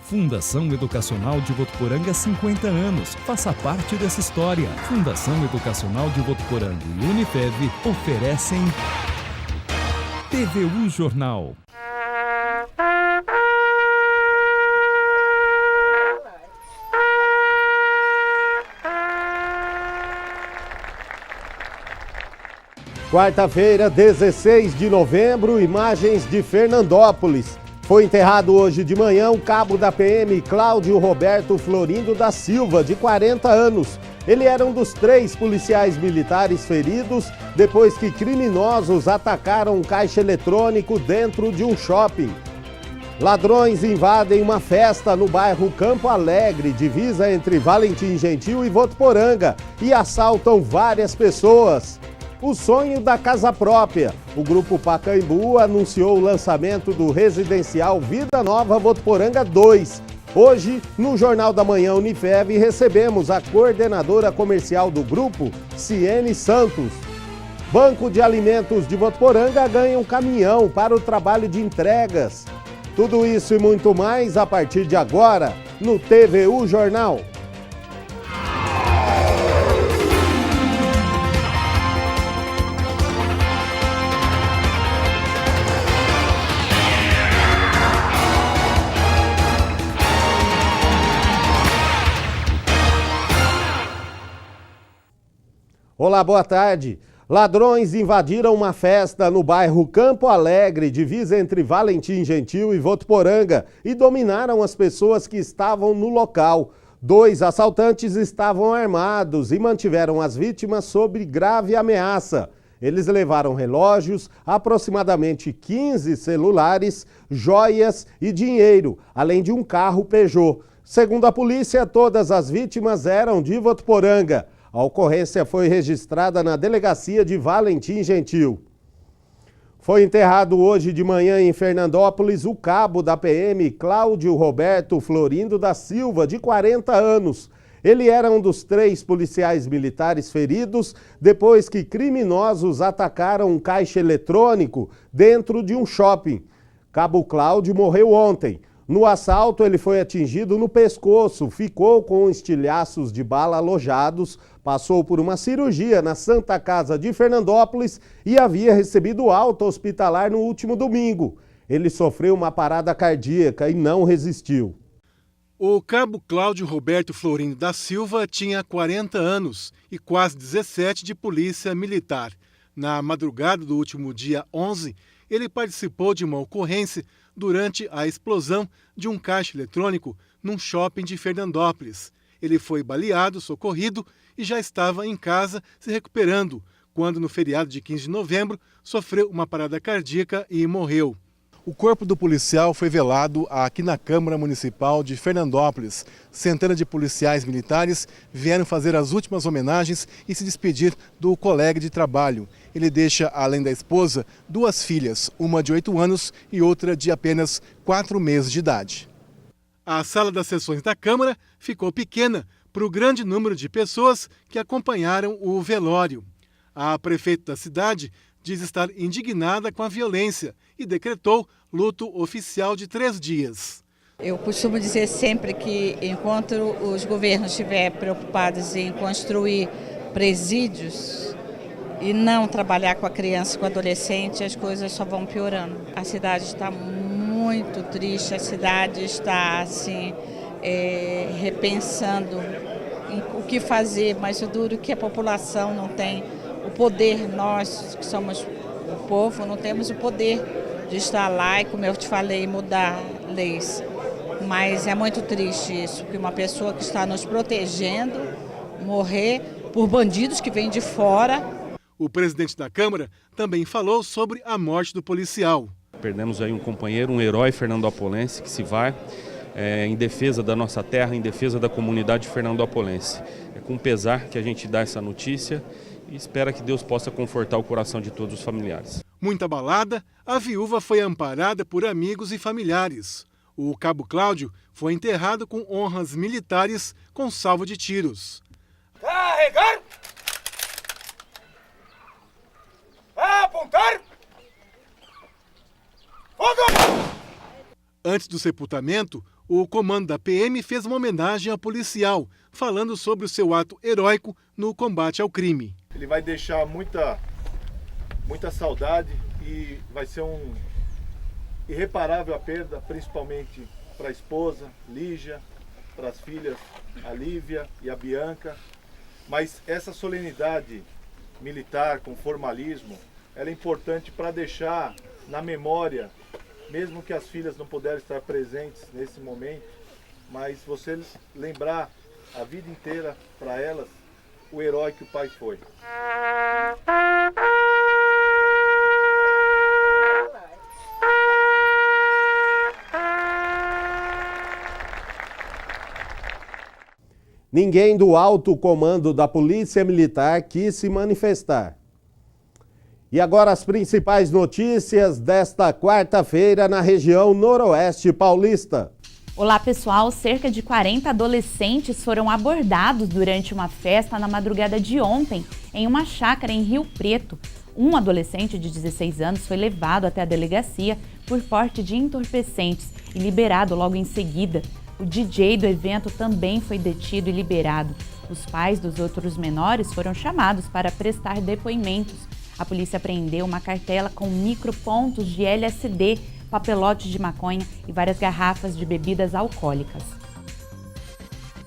Fundação Educacional de Votuporanga, 50 anos. Faça parte dessa história. Fundação Educacional de Votuporanga e Unifev oferecem TVU Jornal. Quarta-feira, 16 de novembro, imagens de Fernandópolis. Foi enterrado hoje de manhã o cabo da PM Cláudio Roberto Florindo da Silva, de 40 anos. Ele era um dos 3 policiais militares feridos depois que criminosos atacaram um caixa eletrônico dentro de um shopping. Ladrões invadem uma festa no bairro Campo Alegre, divisa entre Valentim Gentil e Votuporanga, e assaltam várias pessoas. O sonho da casa própria. O Grupo Pacaembu anunciou o lançamento do residencial Vida Nova Votuporanga 2. Hoje, no Jornal da Manhã Unifev, recebemos a coordenadora comercial do grupo, Ciene Santos. Banco de Alimentos de Votuporanga ganha um caminhão para o trabalho de entregas. Tudo isso e muito mais a partir de agora no TVU Jornal. Olá, boa tarde. Ladrões invadiram uma festa no bairro Campo Alegre, divisa entre Valentim Gentil e Votuporanga, e dominaram as pessoas que estavam no local. 2 assaltantes estavam armados e mantiveram as vítimas sob grave ameaça. Eles levaram relógios, aproximadamente 15 celulares, joias e dinheiro, além de um carro Peugeot. Segundo a polícia, todas as vítimas eram de Votuporanga. A ocorrência foi registrada na delegacia de Valentim Gentil. Foi enterrado hoje de manhã em Fernandópolis o cabo da PM Cláudio Roberto Florindo da Silva, de 40 anos. Ele era um dos 3 policiais militares feridos depois que criminosos atacaram um caixa eletrônico dentro de um shopping. Cabo Cláudio morreu ontem. No assalto, ele foi atingido no pescoço, ficou com estilhaços de bala alojados, passou por uma cirurgia na Santa Casa de Fernandópolis e havia recebido alta hospitalar no último domingo. Ele sofreu uma parada cardíaca e não resistiu. O cabo Cláudio Roberto Florindo da Silva tinha 40 anos e quase 17 de polícia militar. Na madrugada do último dia 11, ele participou de uma ocorrência durante a explosão de um caixa eletrônico num shopping de Fernandópolis. Ele foi baleado, socorrido e já estava em casa se recuperando, quando no feriado de 15 de novembro sofreu uma parada cardíaca e morreu. O corpo do policial foi velado aqui na Câmara Municipal de Fernandópolis. Centenas de policiais militares vieram fazer as últimas homenagens e se despedir do colega de trabalho. Ele deixa, além da esposa, 2 filhas, uma de 8 anos e outra de apenas 4 meses de idade. A sala das sessões da Câmara ficou pequena para o grande número de pessoas que acompanharam o velório. A prefeita da cidade diz estar indignada com a violência e decretou luto oficial de 3 dias. Eu costumo dizer sempre que enquanto os governos estiverem preocupados em construir presídios e não trabalhar com a criança e com o adolescente, as coisas só vão piorando. A cidade está muito triste, a cidade está assim, repensando em o que fazer, mas o duro é que a população não tem o poder, nós que somos o povo, não temos o poder de estar lá e, como eu te falei, mudar leis. Mas é muito triste isso, que uma pessoa que está nos protegendo morrer por bandidos que vêm de fora. O presidente da Câmara também falou sobre a morte do policial. Perdemos aí um companheiro, um herói fernandopolense que se vai em defesa da nossa terra, em defesa da comunidade fernandopolense. É com pesar que a gente dá essa notícia e espera que Deus possa confortar o coração de todos os familiares. Muito abalada, a viúva foi amparada por amigos e familiares. O cabo Cláudio foi enterrado com honras militares com salvo de tiros. Carregar! Apontar! Fogo! Antes do sepultamento, O comando da PM fez uma homenagem ao policial, falando sobre o seu ato heróico no combate ao crime. Ele vai deixar muita saudade e vai ser irreparável a perda, principalmente para a esposa, Lígia, para as filhas, a Lívia e a Bianca. Mas essa solenidade militar com formalismo, ela é importante para deixar na memória, mesmo que as filhas não puderam estar presentes nesse momento, mas você lembrar a vida inteira para elas o herói que o pai foi. Ninguém do alto comando da Polícia Militar quis se manifestar. E agora as principais notícias desta quarta-feira na região noroeste paulista. Olá pessoal, cerca de 40 adolescentes foram abordados durante uma festa na madrugada de ontem em uma chácara em Rio Preto. Um adolescente de 16 anos foi levado até a delegacia por porte de entorpecentes e liberado logo em seguida. O DJ do evento também foi detido e liberado. Os pais dos outros menores foram chamados para prestar depoimentos. A polícia apreendeu uma cartela com micropontos de LSD, papelotes de maconha e várias garrafas de bebidas alcoólicas.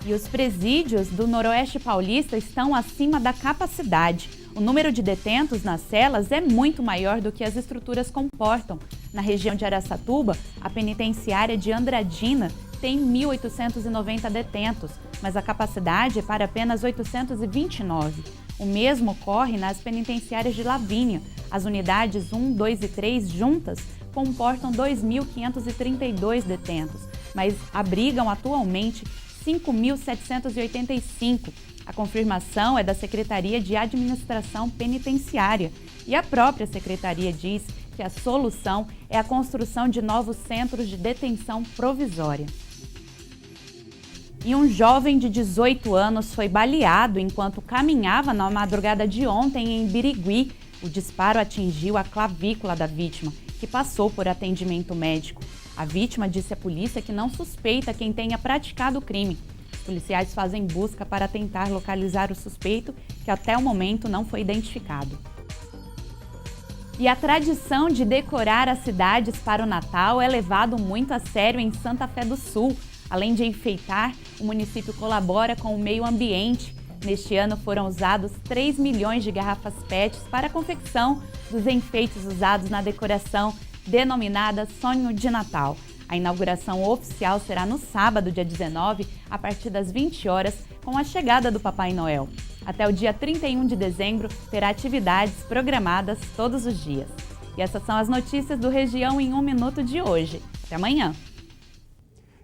E os presídios do Noroeste Paulista estão acima da capacidade. O número de detentos nas celas é muito maior do que as estruturas comportam. Na região de Araçatuba, a penitenciária de Andradina tem 1.890 detentos, mas a capacidade é para apenas 829. O mesmo ocorre nas penitenciárias de Lavínia. As unidades 1, 2 e 3 juntas comportam 2.532 detentos, mas abrigam atualmente 5.785. A confirmação é da Secretaria de Administração Penitenciária e a própria Secretaria diz que a solução é a construção de novos centros de detenção provisória. E um jovem de 18 anos foi baleado enquanto caminhava na madrugada de ontem em Birigui. O disparo atingiu a clavícula da vítima, que passou por atendimento médico. A vítima disse à polícia que não suspeita quem tenha praticado o crime. Os policiais fazem busca para tentar localizar o suspeito, que até o momento não foi identificado. E a tradição de decorar as cidades para o Natal é levado muito a sério em Santa Fé do Sul. Além de enfeitar, o município colabora com o meio ambiente. Neste ano foram usados 3 milhões de garrafas PET para a confecção dos enfeites usados na decoração denominada Sonho de Natal. A inauguração oficial será no sábado, dia 19, a partir das 20 horas, com a chegada do Papai Noel. Até o dia 31 de dezembro, terá atividades programadas todos os dias. E essas são as notícias do Região em 1 Minuto de hoje. Até amanhã!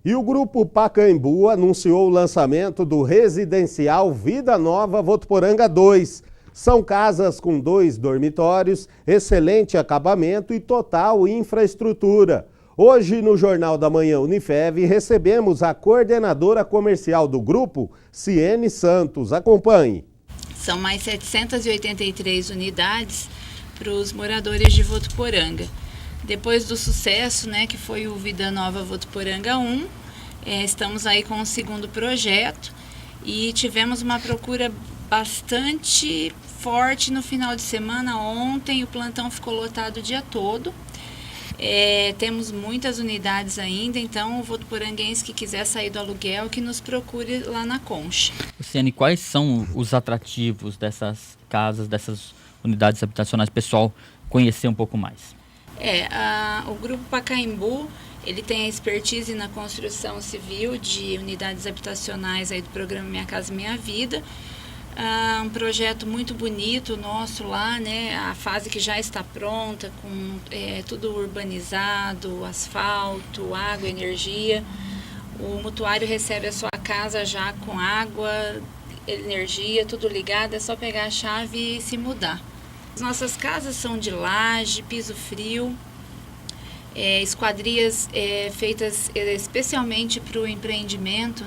E o Grupo Pacaembu anunciou o lançamento do residencial Vida Nova Votuporanga 2. São casas com 2 dormitórios, excelente acabamento e total infraestrutura. Hoje, no Jornal da Manhã Unifev, recebemos a coordenadora comercial do grupo, Ciene Santos. Acompanhe. São mais 783 unidades para os moradores de Votuporanga. Depois do sucesso, que foi o Vida Nova Votuporanga 1, estamos aí com o segundo projeto e tivemos uma procura bastante forte no final de semana. Ontem o plantão ficou lotado o dia todo. Temos muitas unidades ainda, então o votuporanguense que quiser sair do aluguel, que nos procure lá na Concha. Luciane, quais são os atrativos dessas casas, dessas unidades habitacionais, pessoal conhecer um pouco mais? O Grupo Pacaembu, ele tem a expertise na construção civil de unidades habitacionais aí do programa Minha Casa Minha Vida. Um projeto muito bonito nosso lá, a fase que já está pronta, com tudo urbanizado, asfalto, água, energia. O mutuário recebe a sua casa já com água, energia, tudo ligado, é só pegar a chave e se mudar. As nossas casas são de laje, piso frio, esquadrias feitas especialmente para o empreendimento,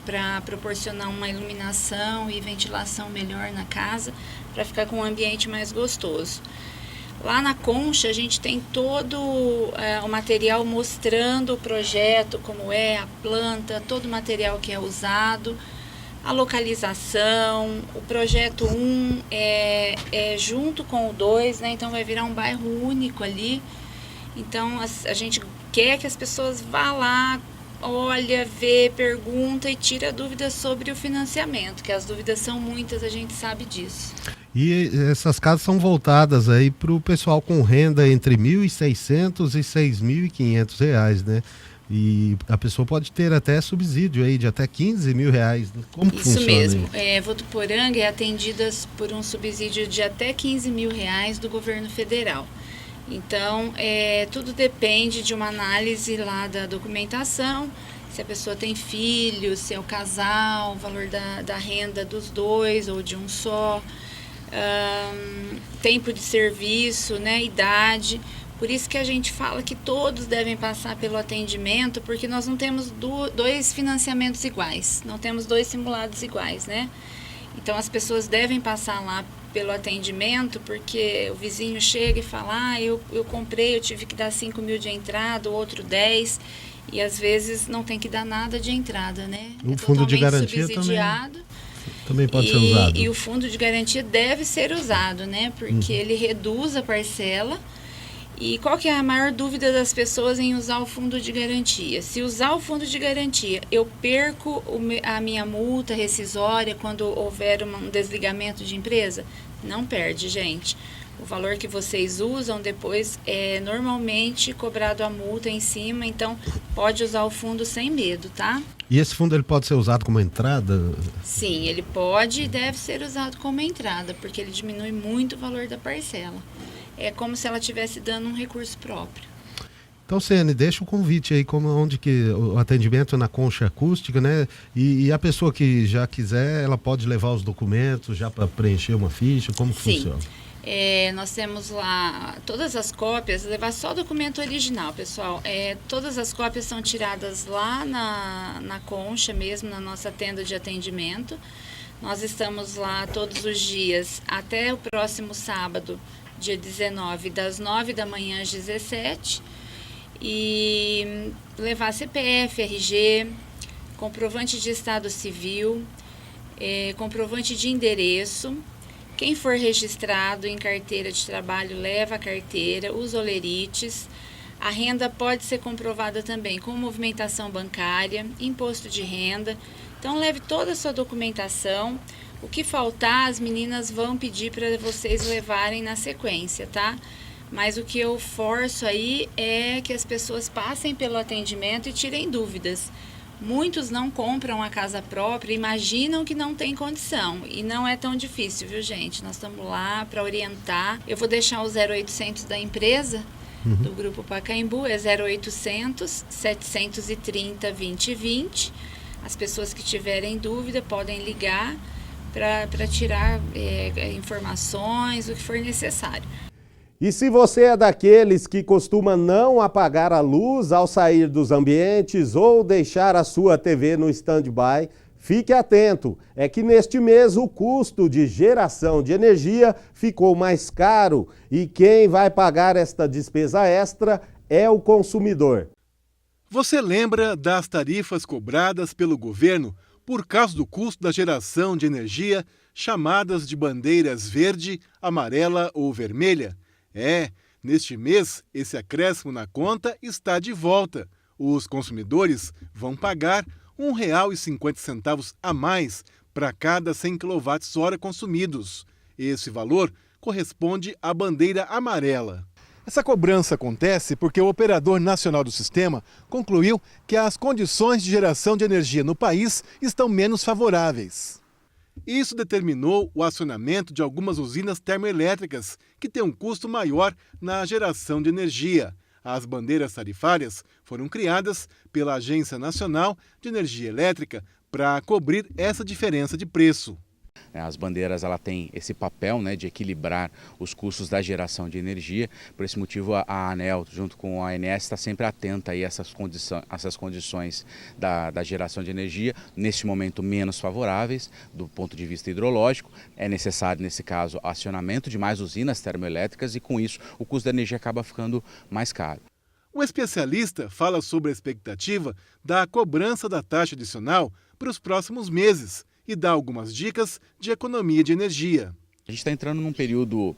para proporcionar uma iluminação e ventilação melhor na casa, para ficar com um ambiente mais gostoso. Lá na Concha a gente tem todo o material mostrando o projeto, como é, a planta, todo o material que é usado, a localização. O projeto 1 é junto com o 2, né? Então vai virar um bairro único ali. Então a gente quer que as pessoas vá lá, olha, vê, pergunta e tira dúvidas sobre o financiamento, que as dúvidas são muitas, a gente sabe disso. E essas casas são voltadas aí para o pessoal com renda entre R$ 1.600 e R$ 6.500, né? E a pessoa pode ter até subsídio aí de até R$ 15 mil. Como que funciona? Isso mesmo. Votuporanga é atendida por um subsídio de até R$ 15 mil do governo federal. Então, tudo depende de uma análise lá da documentação, se a pessoa tem filhos, se é o casal, o valor da renda dos dois ou de um só, tempo de serviço, né, idade. Por isso que a gente fala que todos devem passar pelo atendimento, porque nós não temos dois financiamentos iguais, não temos dois simulados iguais, né? Então as pessoas devem passar lá pelo atendimento, porque o vizinho chega e fala, eu comprei, eu tive que dar 5 mil de entrada, o outro 10, e às vezes não tem que dar nada de entrada, né? O fundo de garantia também pode ser usado. E o fundo de garantia deve ser usado, né? Porque ele reduz a parcela. E qual que é a maior dúvida das pessoas em usar o fundo de garantia? Se usar o fundo de garantia, eu perco a minha multa rescisória quando houver um desligamento de empresa? Não perde, gente. O valor que vocês usam depois é normalmente cobrado a multa em cima, então pode usar o fundo sem medo, tá? E esse fundo ele pode ser usado como entrada? Sim, ele pode e deve ser usado como entrada, porque ele diminui muito o valor da parcela. É como se ela estivesse dando um recurso próprio. Então, Ciane, deixa o convite aí, onde que o atendimento na Concha Acústica, né? E a pessoa que já quiser, ela pode levar os documentos já para preencher uma ficha, como que funciona? Nós temos lá todas as cópias, levar só o documento original, pessoal. Todas as cópias são tiradas lá na Concha mesmo, na nossa tenda de atendimento. Nós estamos lá todos os dias até o próximo sábado, dia 19, das 9 da manhã às 17, e levar CPF, RG, comprovante de estado civil, comprovante de endereço. Quem for registrado em carteira de trabalho leva a carteira, os olerites. A renda pode ser comprovada também com movimentação bancária, imposto de renda. Então leve toda a sua documentação. O que faltar, as meninas vão pedir para vocês levarem na sequência, tá? Mas o que eu forço aí é que as pessoas passem pelo atendimento e tirem dúvidas. Muitos não compram a casa própria, imaginam que não tem condição. E não é tão difícil, viu, gente? Nós estamos lá para orientar. Eu vou deixar o 0800 da empresa, do Grupo Pacaembu, é 0800 730 2020. As pessoas que tiverem dúvida podem ligar para tirar informações, o que for necessário. E se você é daqueles que costuma não apagar a luz ao sair dos ambientes ou deixar a sua TV no stand-by, fique atento. É que neste mês o custo de geração de energia ficou mais caro e quem vai pagar esta despesa extra é o consumidor. Você lembra das tarifas cobradas pelo governo por causa do custo da geração de energia, chamadas de bandeiras verde, amarela ou vermelha? Neste mês, esse acréscimo na conta está de volta. Os consumidores vão pagar R$ 1,50 a mais para cada 100 kWh consumidos. Esse valor corresponde à bandeira amarela. Essa cobrança acontece porque o Operador Nacional do Sistema concluiu que as condições de geração de energia no país estão menos favoráveis. Isso determinou o acionamento de algumas usinas termoelétricas, que têm um custo maior na geração de energia. As bandeiras tarifárias foram criadas pela Agência Nacional de Energia Elétrica para cobrir essa diferença de preço. As bandeiras ela tem esse papel, né, de equilibrar os custos da geração de energia. Por esse motivo a ANEEL, junto com a ANS, está sempre atenta a essas condições da geração de energia, neste momento menos favoráveis do ponto de vista hidrológico. É necessário, nesse caso, acionamento de mais usinas termoelétricas e com isso o custo da energia acaba ficando mais caro. O especialista fala sobre a expectativa da cobrança da taxa adicional para os próximos meses e dá algumas dicas de economia de energia. A gente está entrando num período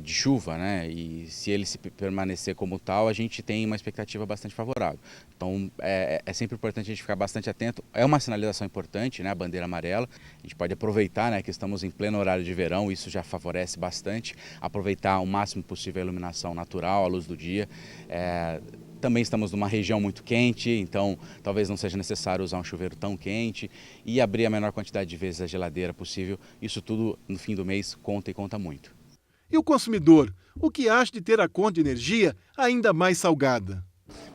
de chuva, né? E se ele se permanecer como tal, a gente tem uma expectativa bastante favorável. Então é sempre importante a gente ficar bastante atento. É uma sinalização importante, né? A bandeira amarela. A gente pode aproveitar, né, que estamos em pleno horário de verão, isso já favorece bastante. Aproveitar o máximo possível a iluminação natural, a luz do dia. Também estamos numa região muito quente, então talvez não seja necessário usar um chuveiro tão quente e abrir a menor quantidade de vezes a geladeira possível. Isso tudo, no fim do mês, conta e conta muito. E o consumidor, o que acha de ter a conta de energia ainda mais salgada?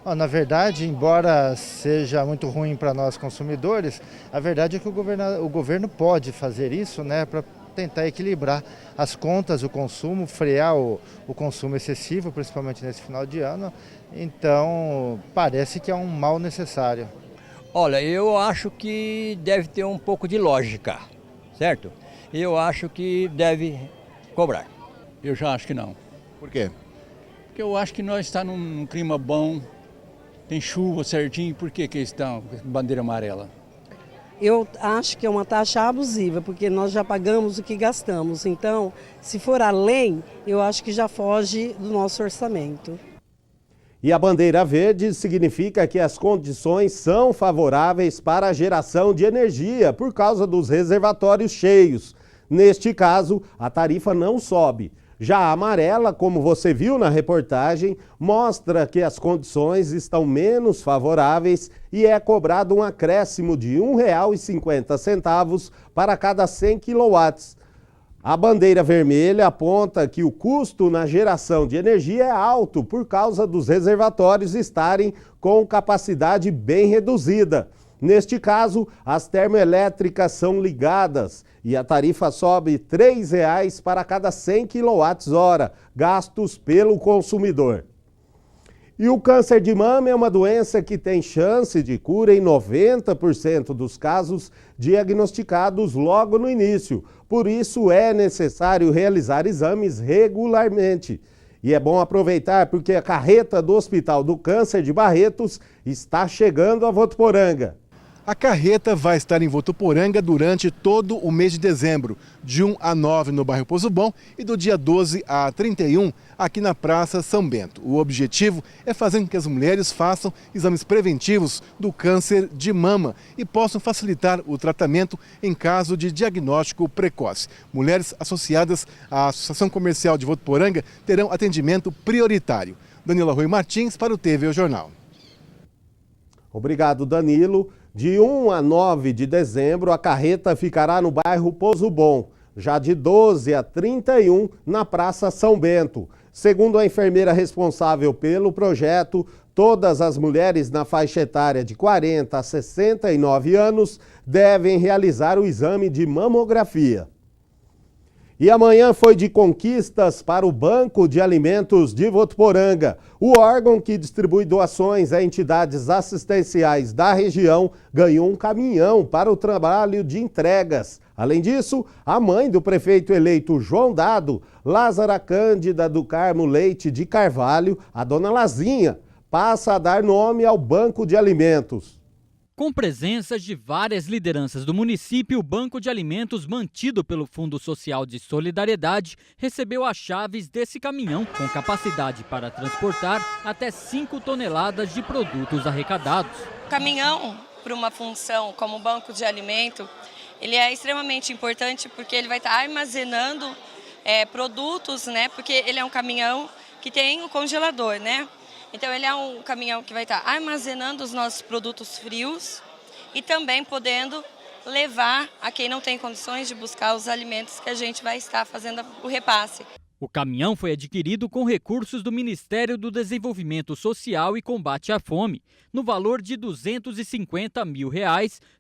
Na verdade, embora seja muito ruim para nós consumidores, a verdade é que o governo pode fazer isso, né, para tentar equilibrar as contas, o consumo, frear o consumo excessivo, principalmente nesse final de ano. Então, parece que é um mal necessário. Olha, eu acho que deve ter um pouco de lógica, certo? Eu acho que deve cobrar. Eu já acho que não. Por quê? Porque eu acho que nós estamos num clima bom, tem chuva certinho, por que eles estão com bandeira amarela? Eu acho que é uma taxa abusiva, porque nós já pagamos o que gastamos. Então, se for além, eu acho que já foge do nosso orçamento. E a bandeira verde significa que as condições são favoráveis para a geração de energia por causa dos reservatórios cheios. Neste caso, a tarifa não sobe. Já a amarela, como você viu na reportagem, mostra que as condições estão menos favoráveis e é cobrado um acréscimo de R$ 1,50 para cada 100 kW. A bandeira vermelha aponta que o custo na geração de energia é alto por causa dos reservatórios estarem com capacidade bem reduzida. Neste caso, as termoelétricas são ligadas e a tarifa sobe R$ 3,00 para cada 100 kWh gastos pelo consumidor. E o câncer de mama é uma doença que tem chance de cura em 90% dos casos diagnosticados logo no início. Por isso é necessário realizar exames regularmente. E é bom aproveitar porque a carreta do Hospital do Câncer de Barretos está chegando a Votuporanga. A carreta vai estar em Votuporanga durante todo o mês de dezembro, de 1 a 9 no bairro Pozo Bom e do dia 12 a 31 aqui na Praça São Bento. O objetivo é fazer com que as mulheres façam exames preventivos do câncer de mama e possam facilitar o tratamento em caso de diagnóstico precoce. Mulheres associadas à Associação Comercial de Votuporanga terão atendimento prioritário. Danilo Rui Martins para o TV O Jornal. Obrigado, Danilo. De 1 a 9 de dezembro, a carreta ficará no bairro Pozo Bom, já de 12 a 31 na Praça São Bento. Segundo a enfermeira responsável pelo projeto, todas as mulheres na faixa etária de 40 a 69 anos devem realizar o exame de mamografia. E amanhã foi de conquistas para o Banco de Alimentos de Votuporanga. O órgão que distribui doações a entidades assistenciais da região ganhou um caminhão para o trabalho de entregas. Além disso, a mãe do prefeito eleito João Dado, Lázara Cândida do Carmo Leite de Carvalho, a dona Lazinha, passa a dar nome ao Banco de Alimentos. Com presença de várias lideranças do município, o Banco de Alimentos, mantido pelo Fundo Social de Solidariedade, recebeu as chaves desse caminhão, com capacidade para transportar até 5 toneladas de produtos arrecadados. O caminhão, para uma função como banco de alimento, ele é extremamente importante porque ele vai estar armazenando produtos, né? Porque ele é um caminhão que tem um congelador, né? Então ele é um caminhão que vai estar armazenando os nossos produtos frios e também podendo levar a quem não tem condições de buscar os alimentos que a gente vai estar fazendo o repasse. O caminhão foi adquirido com recursos do Ministério do Desenvolvimento Social e Combate à Fome, no valor de R$ 250 mil,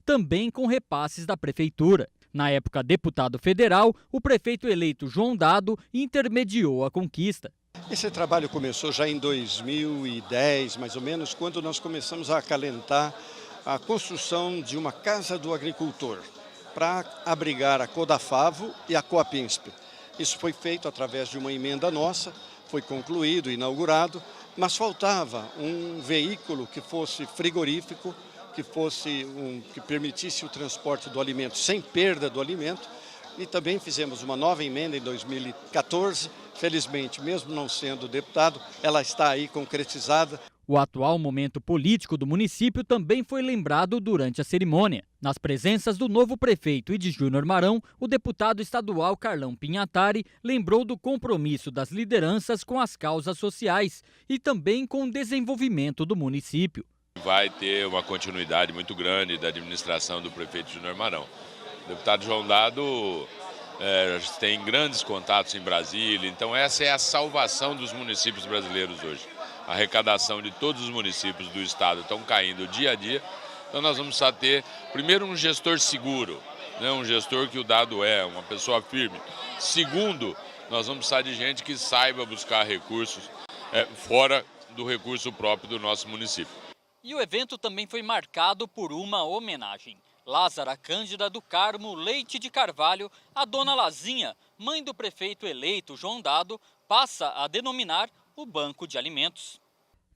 também com repasses da Prefeitura. Na época deputado federal, o prefeito eleito João Dado intermediou a conquista. Esse trabalho começou já em 2010, mais ou menos, quando nós começamos a acalentar a construção de uma Casa do Agricultor para abrigar a Codafavo e a Coapinsp. Isso foi feito através de uma emenda nossa, foi concluído, inaugurado, mas faltava um veículo que fosse frigorífico, que permitisse o transporte do alimento sem perda do alimento. E também fizemos uma nova emenda em 2014. Felizmente, mesmo não sendo deputado, ela está aí concretizada. O atual momento político do município também foi lembrado durante a cerimônia. Nas presenças do novo prefeito e de Júnior Marão, o deputado estadual Carlão Pinhatari lembrou do compromisso das lideranças com as causas sociais e também com o desenvolvimento do município. Vai ter uma continuidade muito grande da administração do prefeito Júnior Marão. O deputado João Dado tem grandes contatos em Brasília, então essa é a salvação dos municípios brasileiros hoje. A arrecadação de todos os municípios do estado estão caindo dia a dia, então nós vamos ter, primeiro, um gestor seguro, né? Um gestor que o Dado é, uma pessoa firme. Segundo, nós vamos precisar de gente que saiba buscar recursos fora do recurso próprio do nosso município. E o evento também foi marcado por uma homenagem. Lázara Cândida do Carmo Leite de Carvalho, a dona Lazinha, mãe do prefeito eleito João Dado, passa a denominar o Banco de Alimentos.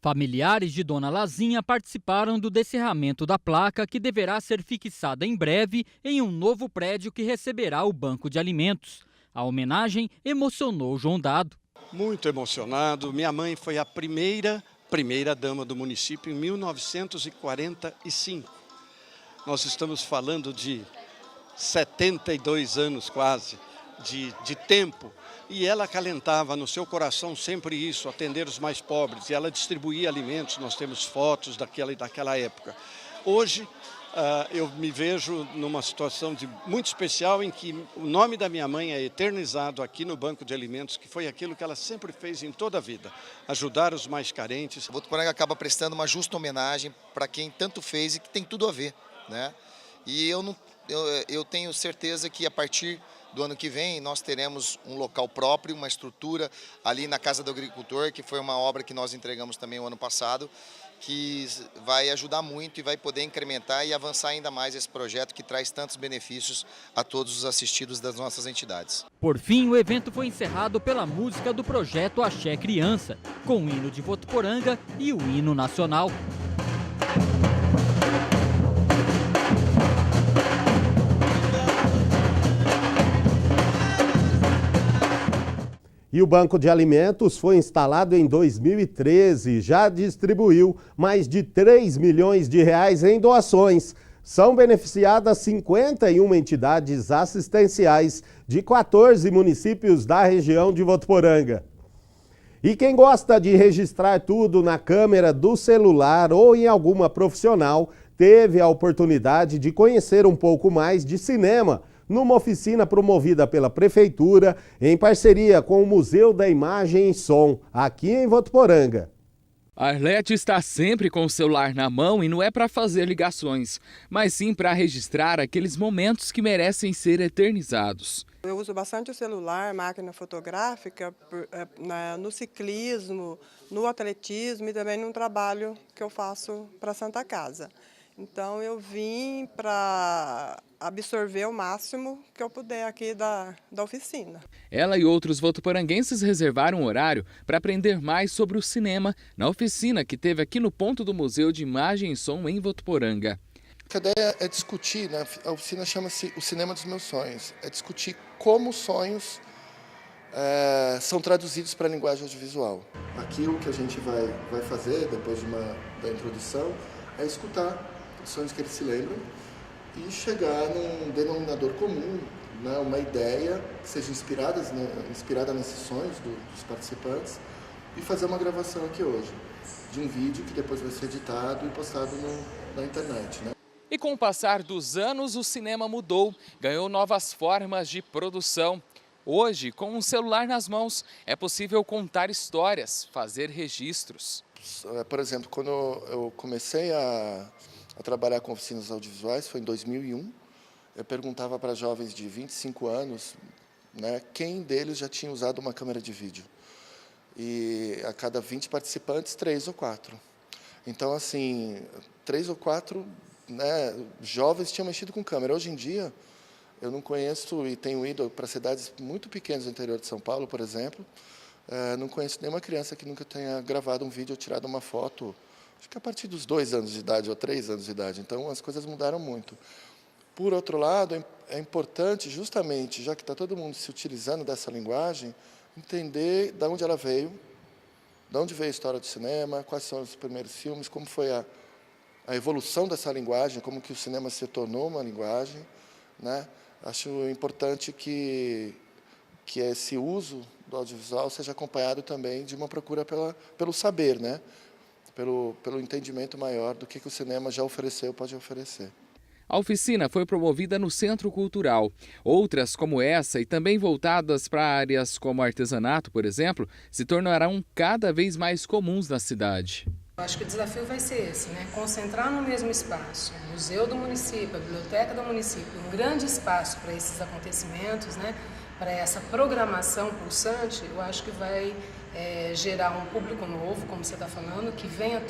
Familiares de dona Lazinha participaram do descerramento da placa que deverá ser fixada em breve em um novo prédio que receberá o Banco de Alimentos. A homenagem emocionou João Dado. Muito emocionado. Minha mãe foi a primeira dama do município em 1945. Nós estamos falando de 72 anos quase de tempo. E ela acalentava no seu coração sempre isso, atender os mais pobres. E ela distribuía alimentos, nós temos fotos daquela época. Hoje, eu me vejo numa situação muito especial em que o nome da minha mãe é eternizado aqui no Banco de Alimentos, que foi aquilo que ela sempre fez em toda a vida, ajudar os mais carentes. O Votuporanga acaba prestando uma justa homenagem para quem tanto fez e que tem tudo a ver, né? E eu tenho certeza que a partir do ano que vem nós teremos um local próprio, uma estrutura ali na Casa do Agricultor, que foi uma obra que nós entregamos também o ano passado, que vai ajudar muito e vai poder incrementar e avançar ainda mais esse projeto que traz tantos benefícios a todos os assistidos das nossas entidades. Por fim, o evento foi encerrado pela música do projeto Axé Criança, com o hino de Votuporanga e o hino nacional. E o Banco de Alimentos foi instalado em 2013, já distribuiu mais de 3 milhões de reais em doações. São beneficiadas 51 entidades assistenciais de 14 municípios da região de Votuporanga. E quem gosta de registrar tudo na câmera do celular ou em alguma profissional, teve a oportunidade de conhecer um pouco mais de cinema numa oficina promovida pela Prefeitura em parceria com o Museu da Imagem e Som, aqui em Votuporanga. A Arlete está sempre com o celular na mão e não é para fazer ligações, mas sim para registrar aqueles momentos que merecem ser eternizados. Eu uso bastante o celular, máquina fotográfica, no ciclismo, no atletismo e também no trabalho que eu faço para a Santa Casa. Então eu vim para absorver o máximo que eu puder aqui da oficina. Ela e outros votuporanguenses reservaram um horário para aprender mais sobre o cinema na oficina que teve aqui no ponto do Museu de Imagem e Som em Votuporanga. A ideia é discutir, né? A oficina chama-se O Cinema dos Meus Sonhos, é discutir como os sonhos são traduzidos para a linguagem audiovisual. Aqui o que a gente vai fazer, depois da introdução, é escutar os sonhos que eles se lembram e chegar num denominador comum, né, uma ideia que seja inspirada nesses sonhos dos participantes e fazer uma gravação aqui hoje, de um vídeo que depois vai ser editado e postado na internet, né? E com o passar dos anos, o cinema mudou, ganhou novas formas de produção. Hoje, com um celular nas mãos, é possível contar histórias, fazer registros. Por exemplo, quando eu comecei a trabalhar com oficinas audiovisuais, foi em 2001, eu perguntava para jovens de 25 anos, né, quem deles já tinha usado uma câmera de vídeo. E a cada 20 participantes, 3 ou 4. Então, assim, 3 ou 4, né, jovens tinham mexido com câmera. Hoje em dia, eu não conheço, e tenho ido para cidades muito pequenas do interior de São Paulo, por exemplo, não conheço nenhuma criança que nunca tenha gravado um vídeo ou tirado uma foto, acho que a partir dos 2 anos de idade ou 3 anos de idade. Então, as coisas mudaram muito. Por outro lado, é importante, justamente, já que está todo mundo se utilizando dessa linguagem, entender de onde ela veio, de onde veio a história do cinema, quais são os primeiros filmes, como foi a evolução dessa linguagem, como que o cinema se tornou uma linguagem, né? Acho importante que esse uso do audiovisual seja acompanhado também de uma procura pelo saber, né? Pelo entendimento maior do que o cinema já ofereceu, pode oferecer. A oficina foi promovida no Centro Cultural. Outras, como essa, e também voltadas para áreas como artesanato, por exemplo, se tornarão cada vez mais comuns na cidade. Acho que o desafio vai ser esse, né? Concentrar no mesmo espaço, o museu do município, a biblioteca do município, um grande espaço para esses acontecimentos, né? Para essa programação pulsante, eu acho que vai gerar um público novo, como você está falando, que venha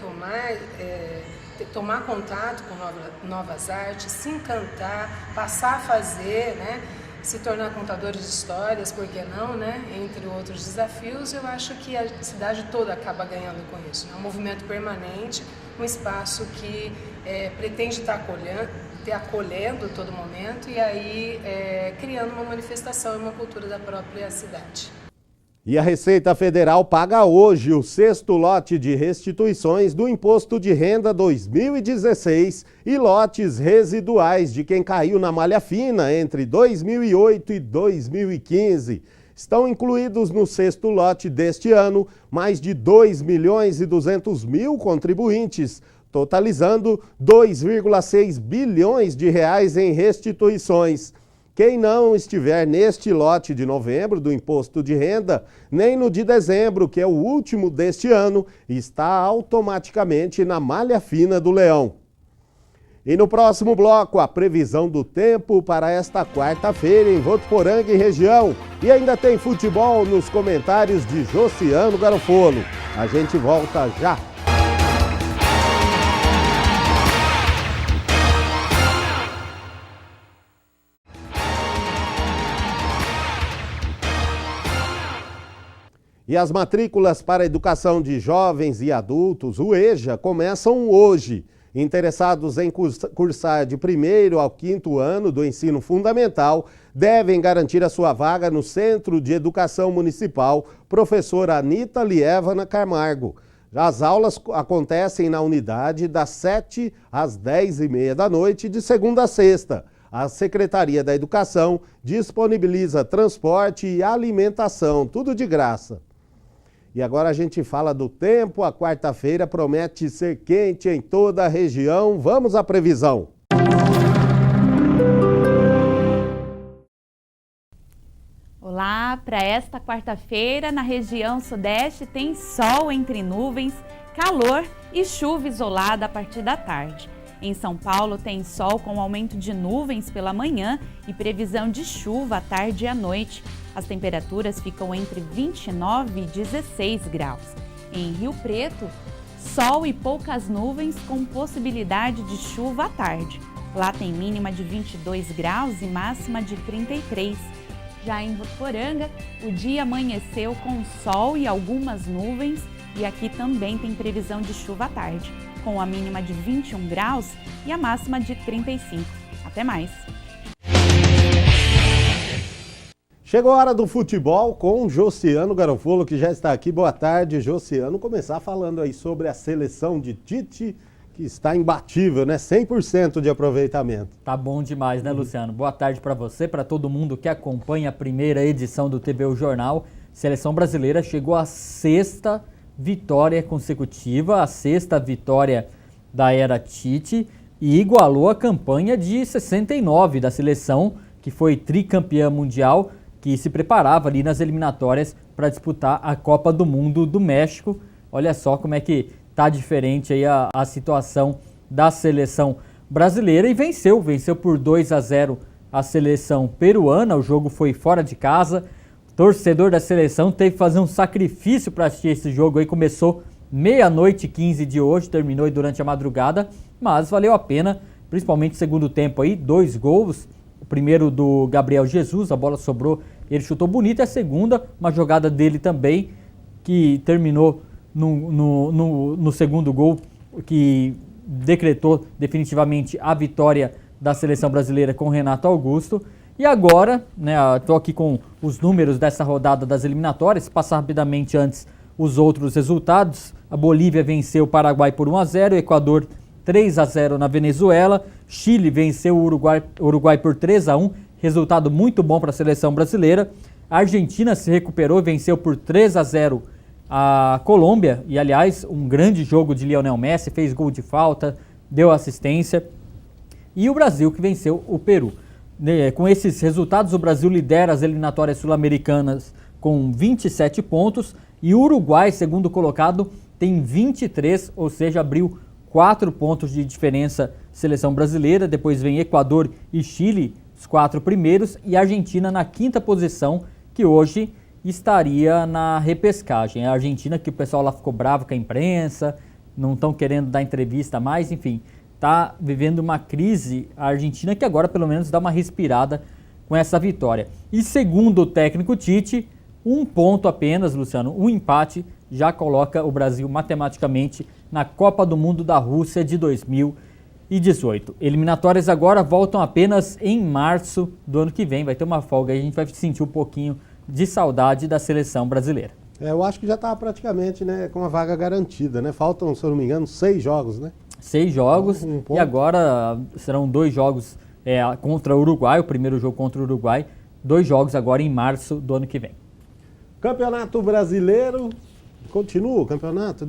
tomar contato com novas artes, se encantar, passar a fazer, né? Se tornar contadores de histórias, por que não, né? Entre outros desafios, eu acho que a cidade toda acaba ganhando com isso. É um movimento permanente, um espaço que pretende estar acolhendo todo momento e aí criando uma manifestação e uma cultura da própria cidade. E a Receita Federal paga hoje o 6º lote de restituições do Imposto de Renda 2016 e lotes residuais de quem caiu na malha fina entre 2008 e 2015. Estão incluídos no 6º lote deste ano mais de 2.200.000 contribuintes, totalizando 2,6 bilhões de reais em restituições. Quem não estiver neste lote de novembro do Imposto de Renda, nem no de dezembro, que é o último deste ano, está automaticamente na malha fina do leão. E no próximo bloco, a previsão do tempo para esta quarta-feira em Votuporanga e região. E ainda tem futebol nos comentários de Josiano Garofolo. A gente volta já. E as matrículas para a educação de jovens e adultos, o EJA, começam hoje. Interessados em cursar de 1º ao 5º ano do ensino fundamental devem garantir a sua vaga no Centro de Educação Municipal Professora Anita Lievana Camargo. As aulas acontecem na unidade das 7 às 10h30 da noite, de segunda a sexta. A Secretaria da Educação disponibiliza transporte e alimentação, tudo de graça. E agora a gente fala do tempo. A quarta-feira promete ser quente em toda a região. Vamos à previsão. Olá, para esta quarta-feira na região sudeste tem sol entre nuvens, calor e chuva isolada a partir da tarde. Em São Paulo tem sol com aumento de nuvens pela manhã e previsão de chuva à tarde e à noite. As temperaturas ficam entre 29 e 16 graus. Em Rio Preto, sol e poucas nuvens com possibilidade de chuva à tarde. Lá tem mínima de 22 graus e máxima de 33. Já em Votuporanga, o dia amanheceu com sol e algumas nuvens e aqui também tem previsão de chuva à tarde, com a mínima de 21 graus e a máxima de 35. Até mais! Chegou a hora do futebol com Josiano Garofolo, que já está aqui. Boa tarde, Josiano. Começar falando aí sobre a seleção de Tite, que está imbatível, né? 100% de aproveitamento. Tá bom demais, né, Luciano? Boa tarde para você, para todo mundo que acompanha a primeira edição do TVU Jornal. Seleção brasileira chegou à 6ª vitória consecutiva, a 6ª vitória da era Tite e igualou a campanha de 69 da seleção, que foi tricampeã mundial, que se preparava ali nas eliminatórias para disputar a Copa do Mundo do México. Olha só como é que tá diferente aí a situação da seleção brasileira e venceu por 2-0 a seleção peruana. O jogo foi fora de casa. O torcedor da seleção teve que fazer um sacrifício para assistir esse jogo aí. Começou 00:15 de hoje, terminou aí durante a madrugada, mas valeu a pena, principalmente no segundo tempo aí, 2 gols. O primeiro do Gabriel Jesus, a bola sobrou, ele chutou bonito, e a segunda, uma jogada dele também, que terminou no segundo gol, que decretou definitivamente a vitória da seleção brasileira com Renato Augusto. E agora, né, estou aqui com os números dessa rodada das eliminatórias, passar rapidamente antes os outros resultados. A Bolívia venceu o Paraguai por 1-0, o Equador 3-0 na Venezuela, Chile venceu o Uruguai por 3-1, resultado muito bom para a seleção brasileira. A Argentina se recuperou e venceu por 3-0 a Colômbia, e aliás, um grande jogo de Lionel Messi, fez gol de falta, deu assistência. E o Brasil que venceu o Peru. Com esses resultados, o Brasil lidera as eliminatórias sul-americanas com 27 pontos, e o Uruguai, segundo colocado, tem 23, ou seja, abriu 4 pontos de diferença seleção brasileira. Depois vem Equador e Chile, os 4 primeiros, e a Argentina na 5ª posição, que hoje estaria na repescagem. A Argentina, que o pessoal lá ficou bravo com a imprensa, não estão querendo dar entrevista mais, enfim, está vivendo uma crise. A Argentina, que agora pelo menos dá uma respirada com essa vitória. E segundo o técnico Tite, 1 ponto apenas, Luciano, um empate já coloca o Brasil matematicamente na Copa do Mundo da Rússia de 2018. Eliminatórias agora voltam apenas em março do ano que vem, vai ter uma folga, aí a gente vai sentir um pouquinho de saudade da seleção brasileira. Eu acho que já está praticamente, né, com a vaga garantida, né? Faltam, se eu não me engano, 6 jogos, né? 6 jogos, e agora serão 2 jogos contra o Uruguai, o primeiro jogo contra o Uruguai, 2 jogos agora em março do ano que vem. Campeonato Brasileiro, continua o campeonato?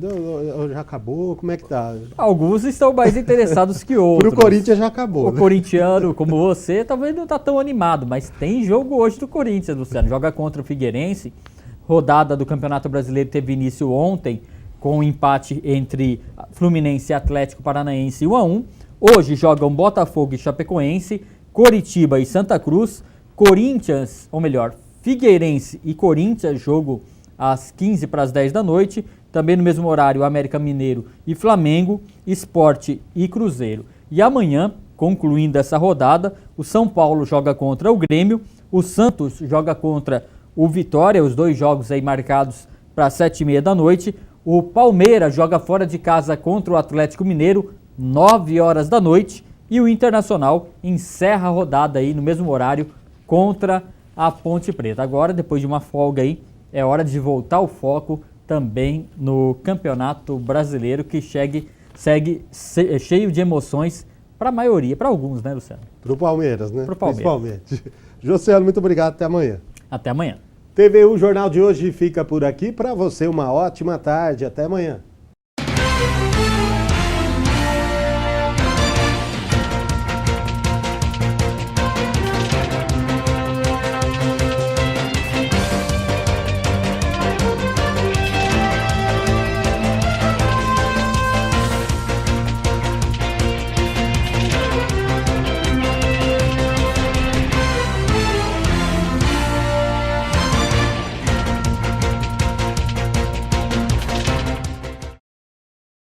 Já acabou? Como é que tá? Alguns estão mais interessados que outros. Pro Corinthians já acabou. O corintiano, como você, talvez não está tão animado, mas tem jogo hoje do Corinthians, Luciano. Joga contra o Figueirense. Rodada do Campeonato Brasileiro teve início ontem, com um empate entre Fluminense e Atlético Paranaense 1-1. Hoje jogam Botafogo e Chapecoense, Coritiba e Santa Cruz, Corinthians, ou melhor, Figueirense e Corinthians, jogo às 15 para as 10 da noite. Também no mesmo horário, América Mineiro e Flamengo, Sport e Cruzeiro. E amanhã, concluindo essa rodada, o São Paulo joga contra o Grêmio, o Santos joga contra o Vitória, os 2 jogos aí marcados para as 7h30 da noite. O Palmeiras joga fora de casa contra o Atlético Mineiro, 9 horas da noite. E o Internacional encerra a rodada aí no mesmo horário contra a Ponte Preta. Agora, depois de uma folga aí, é hora de voltar o foco também no Campeonato Brasileiro, que segue cheio de emoções para a maioria, para alguns, né, Luciano? Para o Palmeiras, né? Para o Palmeiras. Principalmente. Josiano, muito obrigado, até amanhã. Até amanhã. TVU Jornal de hoje fica por aqui. Para você, uma ótima tarde. Até amanhã.